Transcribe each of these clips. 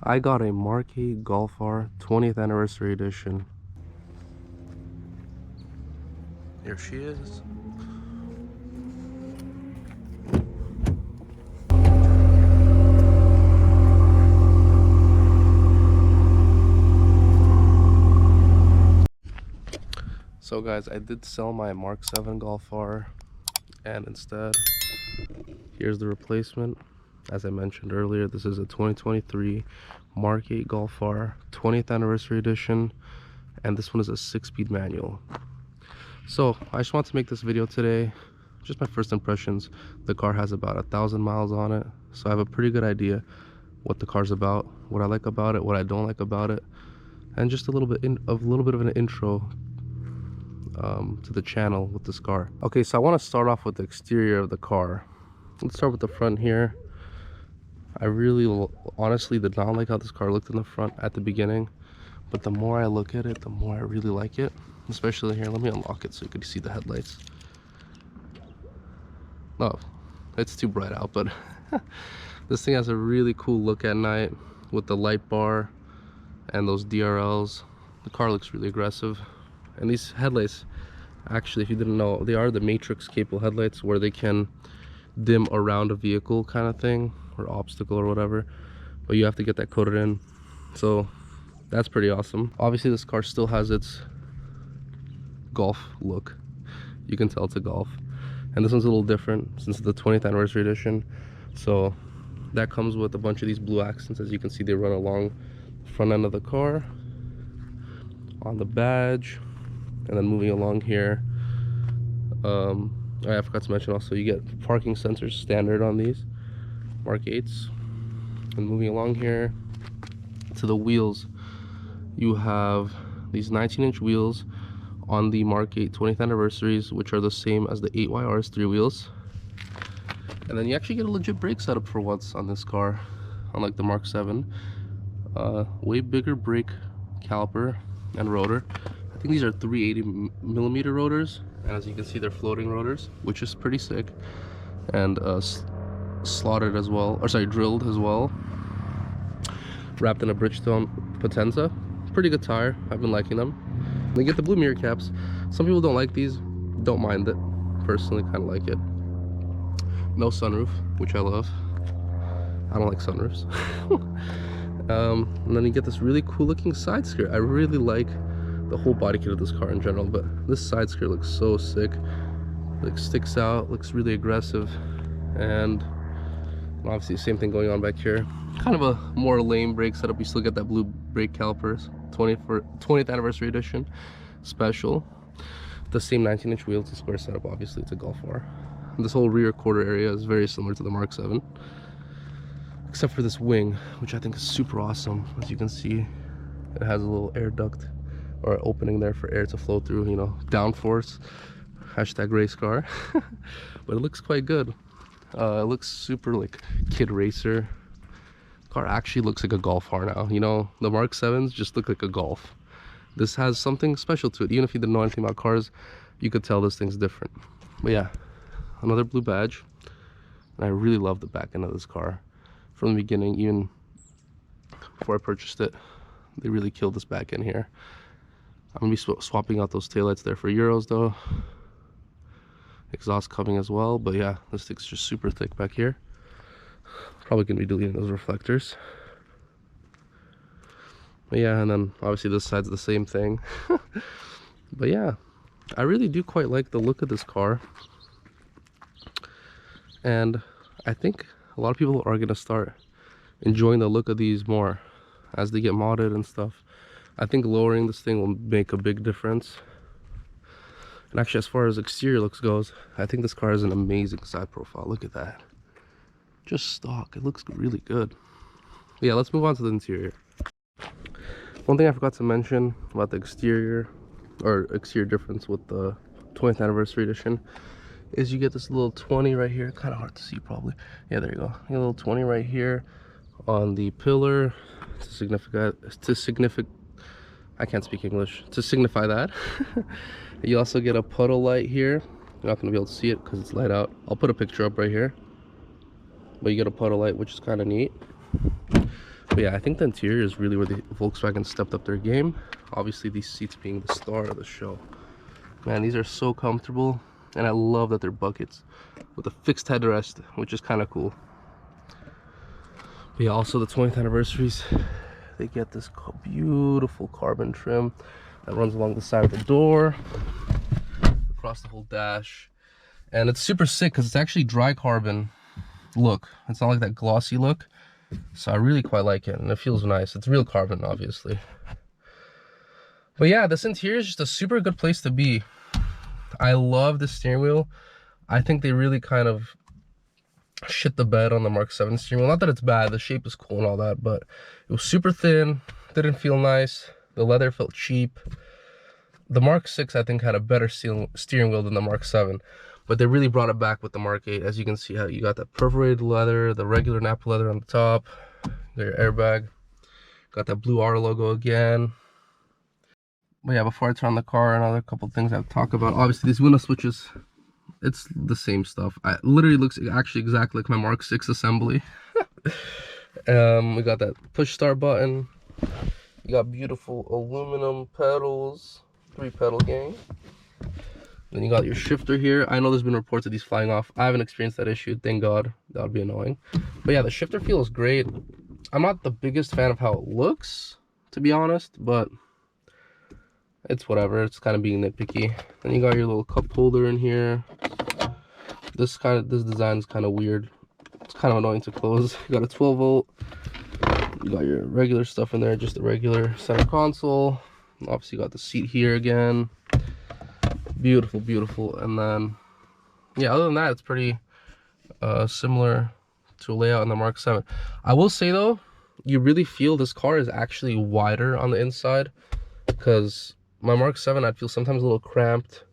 I got a Mk8 Golf R 20th anniversary edition. Here she is. So guys, I did sell my Mark 7 Golf R, and instead, here's the replacement. As I mentioned earlier, this is a 2023 Mk8 Golf R 20th anniversary edition, and this one is a 6-speed manual. So I just want to make this video today, just my first impressions. The car has about 1,000 miles on it, so I have a pretty good idea what the car's about, what I like about it, what I don't like about it, and just a little bit of an intro to the channel with this car. Okay, so I want to start off with the exterior of the car. Let's start with the front here. I really honestly did not like how this car looked in the front at the beginning, but the more I look at it, the more I really like it. Especially here, let me unlock it so you can see the headlights. Oh, it's too bright out, but this thing has a really cool look at night with the light bar and those DRLs. The car looks really aggressive. And these headlights, actually, if you didn't know, they are the matrix capable headlights where they can dim around a vehicle kind of thing, or obstacle or whatever, but you have to get that coded in. So that's pretty awesome. Obviously this car still has its Golf look. You can tell it's a Golf, and this one's a little different since it's the 20th anniversary edition. So that comes with a bunch of these blue accents. As you can see, they run along the front end of the car, on the badge, and then moving along here. I forgot to mention also, you get parking sensors standard on these Mk8s. And moving along here to the wheels, you have these 19-inch wheels on the Mk8 20th anniversaries, which are the same as the 8YRS3 wheels. And then you actually get a legit brake setup for once on this car, unlike the Mark 7. Way bigger brake caliper and rotor. I think these are 380mm rotors, and as you can see, they're floating rotors, which is pretty sick. And slotted as well, or sorry, drilled as well, wrapped in a Bridgestone Potenza. Pretty good tire. I've been liking them. They get the blue mirror caps. Some people don't like these. Don't mind it. Personally, kind of like it. No sunroof, which I love. I don't like sunroofs. And then you get this really cool looking side skirt. I really like the whole body kit of this car in general, but this side skirt looks so sick. Like, sticks out, looks really aggressive. And obviously the same thing going on back here. Kind of a more lame brake setup. You still get that blue brake calipers, 20th anniversary edition special. The same 19-inch wheels, the square setup. Obviously it's a Golf R. This whole rear quarter area is very similar to the Mark 7, except for this wing, which I think is super awesome. As you can see, it has a little air duct or opening there for air to flow through, you know, downforce, hashtag race car. But it looks quite good. It looks super like kid racer. Car actually looks like a Golf R now. You know, the Mark 7s just look like a Golf. This has something special to it. Even if you didn't know anything about cars, you could tell this thing's different. But yeah, another blue badge. And I really love the back end of this car. From the beginning, even before I purchased it, they really killed this back end here. I'm gonna be swapping out those taillights there for Euros though. Exhaust coming as well, but yeah, this thing's just super thick back here. Probably gonna be deleting those reflectors. But yeah, and then obviously this side's the same thing. But yeah, I really do quite like the look of this car. And I think a lot of people are gonna start enjoying the look of these more as they get modded and stuff. I think lowering this thing will make a big difference. And actually, as far as exterior looks goes, I think this car has an amazing side profile. Look at that. Just stock. It looks really good. But yeah, let's move on to the interior. One thing I forgot to mention about the exterior, or exterior difference with the 20th anniversary edition, is you get this little 20 right here. Kind of hard to see probably. Yeah, there you go. You get a little 20 right here on the pillar I can't speak English, to signify that. You also get a puddle light here. You're not gonna be able to see it because it's light out. I'll put a picture up right here. But you get a puddle light, which is kind of neat. But But yeah, I think the interior is really where the Volkswagen stepped up their game. Obviously, these seats being the star of the show. Man, these are so comfortable, and I love that they're buckets with a fixed headrest, which is kind of cool. But yeah, also the 20th anniversaries, they get this beautiful carbon trim that runs along the side of the door, across the whole dash, and it's super sick because it's actually dry carbon look. It's not like that glossy look, so I really quite like it, and it feels nice. It's real carbon, obviously. But yeah, this interior is just a super good place to be. I love the steering wheel. I think they really kind of shit the bed on the Mark 7 steering wheel. Not that it's bad, the shape is cool and all that, but it was super thin, didn't feel nice. The leather felt cheap. The Mark 6, I think, had a better steering wheel than the Mark 7, but they really brought it back with the Mark 8. As you can see, how you got that perforated leather, the regular Napa leather on the top, your airbag, got that blue R logo again. But yeah, before I turn on the car, another couple things I have to talk about. Obviously, these window switches, it's the same stuff. It literally looks actually exactly like my Mark 6 assembly. We got that push start button. You got beautiful aluminum pedals, 3-pedal gang. Then you got your shifter here. I know there's been reports of these flying off. I haven't experienced that issue, thank God. That would be annoying. But yeah, the shifter feels great. I'm not the biggest fan of how it looks, to be honest, but it's whatever. It's kind of being nitpicky. Then you got your little cup holder in here. This design is kind of weird. It's kind of annoying to close. You got a 12 volt. You got your regular stuff in there, just the regular center console. Obviously you got the seat here again. Beautiful, beautiful. And then yeah, other than that, it's pretty similar to a layout in the Mark 7. I will say though, you really feel this car is actually wider on the inside, because my Mark 7, I'd feel sometimes a little cramped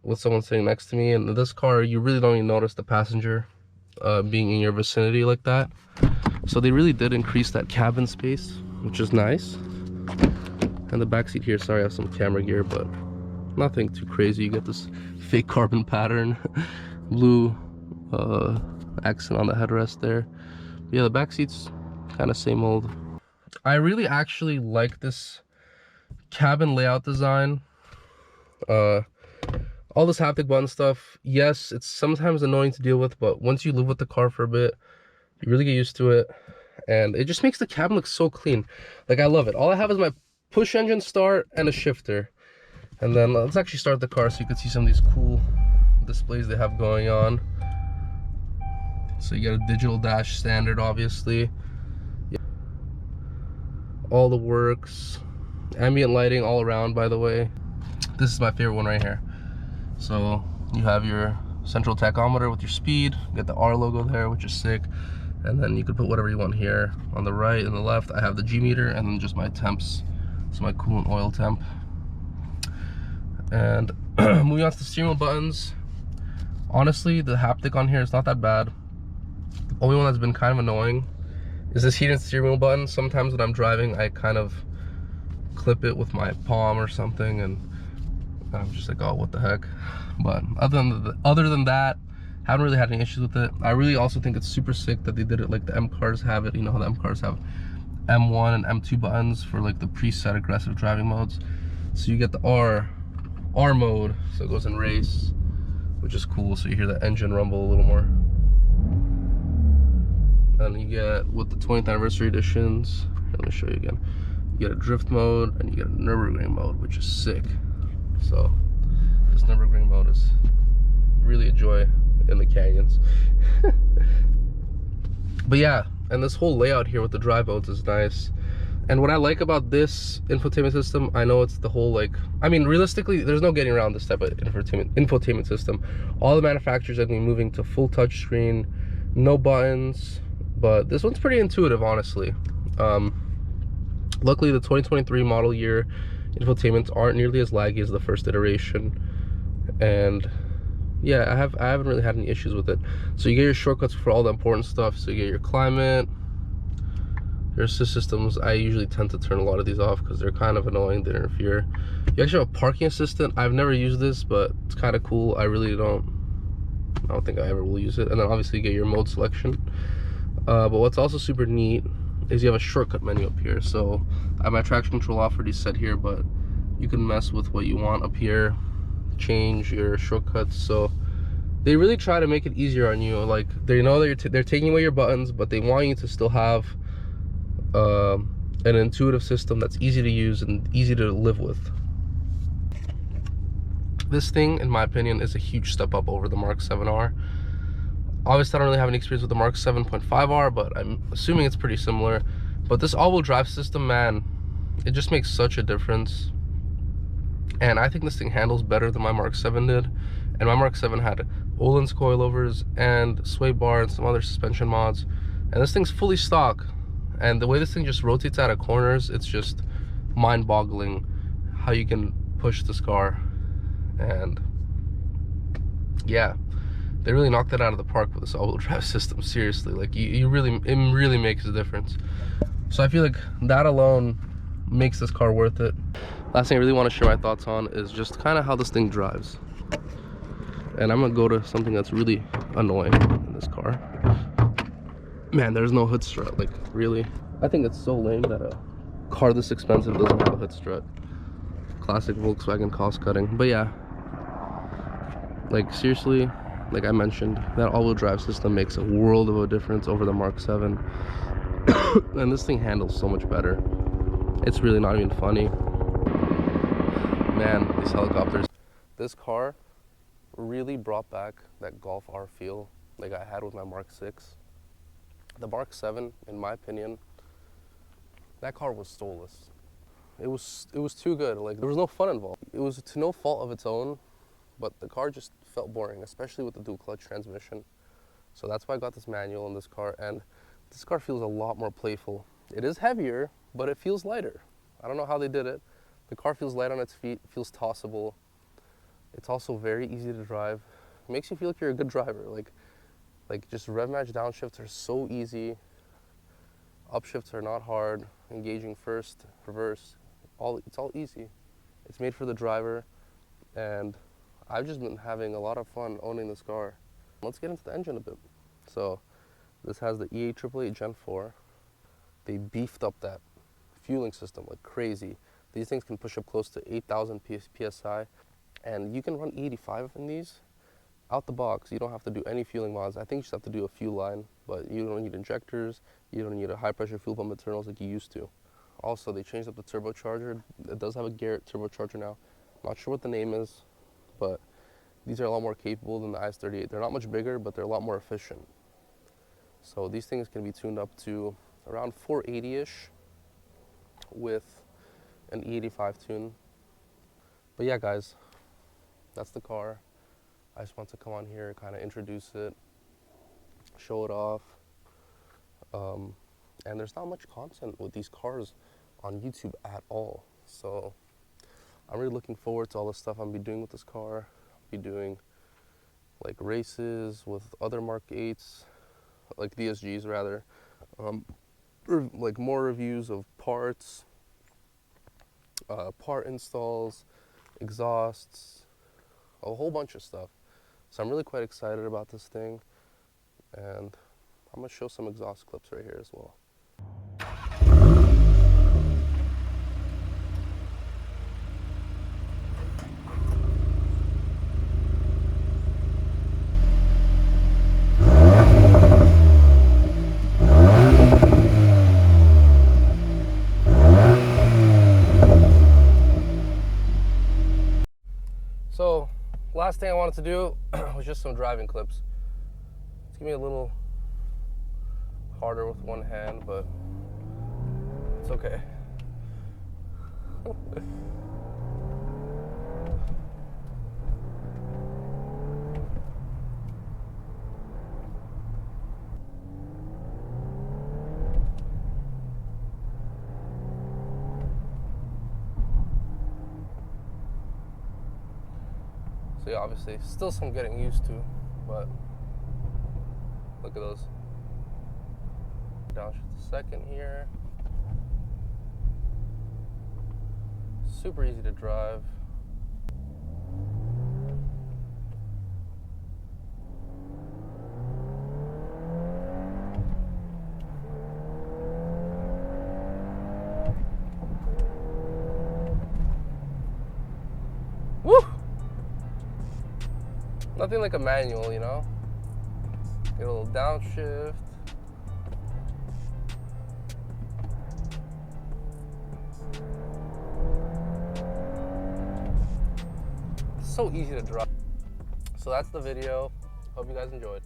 with someone sitting next to me, and in this car you really don't even notice the passenger being in your vicinity like that. So they really did increase that cabin space, which is nice. And the back seat here, sorry I have some camera gear, but nothing too crazy. You get this fake carbon pattern, blue accent on the headrest there. But yeah, the back seat's kind of same old. I really actually like this cabin layout design. All this haptic button stuff, yes, it's sometimes annoying to deal with, but once you live with the car for a bit, you really get used to it, and it just makes the cabin look so clean. Like, I love it. All I have is my push engine start and a shifter. And then let's actually start the car so you can see some of these cool displays they have going on. So you got a digital dash standard, obviously. All the works. Ambient lighting all around, by the way. This is my favorite one right here. So you have your central tachometer with your speed. You got the R logo there, which is sick. And then you can put whatever you want here. On the right and the left, I have the G meter, and then just my temps. So my coolant oil temp. And moving on to the steering wheel buttons. Honestly, the haptic on here is not that bad. The only one that's been kind of annoying is this heated steering wheel button. Sometimes when I'm driving, I kind of clip it with my palm or something, and I'm just like, oh, what the heck. But other than that, haven't really had any issues with it. I really also think it's super sick that they did it like the M cars have it. You know how the M cars have M1 and M2 buttons for like the preset aggressive driving modes. So you get the R mode, so it goes in race, which is cool. So you hear the engine rumble a little more. And you get, with the 20th anniversary editions, let me show you again. You get a drift mode and you get a Nürburgring mode, which is sick. So this Nürburgring mode is really a joy in the canyons. But yeah, and this whole layout here with the drive modes is nice. And what I like about this infotainment system, I know it's the whole, like, I mean, realistically, there's no getting around this type of infotainment system. All the manufacturers are going to be moving to full touchscreen, no buttons, but this one's pretty intuitive, honestly. Luckily, the 2023 model year infotainments aren't nearly as laggy as the first iteration, and yeah, I haven't really had any issues with it. So you get your shortcuts for all the important stuff. So you get your climate, your assist systems. I usually tend to turn a lot of these off because they're kind of annoying, they interfere. You actually have a parking assistant. I've never used this, but it's kind of cool. I don't think I ever will use it. And then obviously you get your mode selection. But what's also super neat is you have a shortcut menu up here. So I have my traction control already set here, but you can mess with what you want up here, change your shortcuts. So they really try to make it easier on you. Like, they know that they're taking away your buttons, but they want you to still have an intuitive system that's easy to use and easy to live with. This thing, in my opinion, is a huge step up over the Mark 7R. Obviously, I don't really have any experience with the Mark 7.5R, but I'm assuming it's pretty similar. But this all-wheel drive system, man, it just makes such a difference. And I think this thing handles better than my Mark 7 did. And my Mark 7 had Öhlins coilovers and sway bar and some other suspension mods. And this thing's fully stock. And the way this thing just rotates out of corners, it's just mind-boggling how you can push this car. And yeah, they really knocked that out of the park with this all-wheel drive system. Seriously, like it really makes a difference. So I feel like that alone makes this car worth it. Last thing I really want to share my thoughts on is just kind of how this thing drives. And I'm gonna go to something that's really annoying in this car. Man, there's no hood strut. Like, really, I think it's so lame that a car this expensive doesn't have a hood strut. Classic Volkswagen cost cutting. But yeah, like, seriously, like I mentioned, that all-wheel drive system makes a world of a difference over the Mark 7. And this thing handles so much better. It's really not even funny. Man, these helicopters. This car really brought back that Golf R feel like I had with my Mark 6. The Mark 7, in my opinion, that car was soulless. It was too good. Like, there was no fun involved. It was to no fault of its own, but the car just felt boring, especially with the dual clutch transmission. So that's why I got this manual in this car, and this car feels a lot more playful. It is heavier, but it feels lighter. I don't know how they did it. The car feels light on its feet, feels tossable. It's also very easy to drive. It makes you feel like you're a good driver. Like just rev match downshifts are so easy. Upshifts are not hard. Engaging first, reverse, it's all easy. It's made for the driver, and I've just been having a lot of fun owning this car. Let's get into the engine a bit. So this has the E888 Gen 4. They beefed up that fueling system like crazy. These things can push up close to 8,000 PSI, and you can run E85 in these out the box. You don't have to do any fueling mods. I think you just have to do a fuel line, but you don't need injectors. You don't need a high pressure fuel pump internals like you used to. Also, they changed up the turbocharger. It does have a Garrett turbocharger now. Not sure what the name is, but these are a lot more capable than the IS38. They're not much bigger, but they're a lot more efficient. So these things can be tuned up to around 480-ish with an E85 tune. But yeah, guys, that's the car. I just want to come on here, kind of introduce it, show it off. And there's not much content with these cars on YouTube at all. So I'm really looking forward to all the stuff I'm be doing with this car. I'll be doing like races with other Mark 8s, like DSGs rather. Like more reviews of parts, part installs, exhausts, a whole bunch of stuff. So I'm really quite excited about this thing, and I'm gonna show some exhaust clips right here as well. So, last thing I wanted to do was just some driving clips. It's gonna be a little harder with one hand, but it's okay. So yeah, obviously, still some getting used to, but look at those. Downshift a second here. Super easy to drive. Nothing like a manual, you know? Get a little downshift. It's so easy to drive. So that's the video. Hope you guys enjoyed.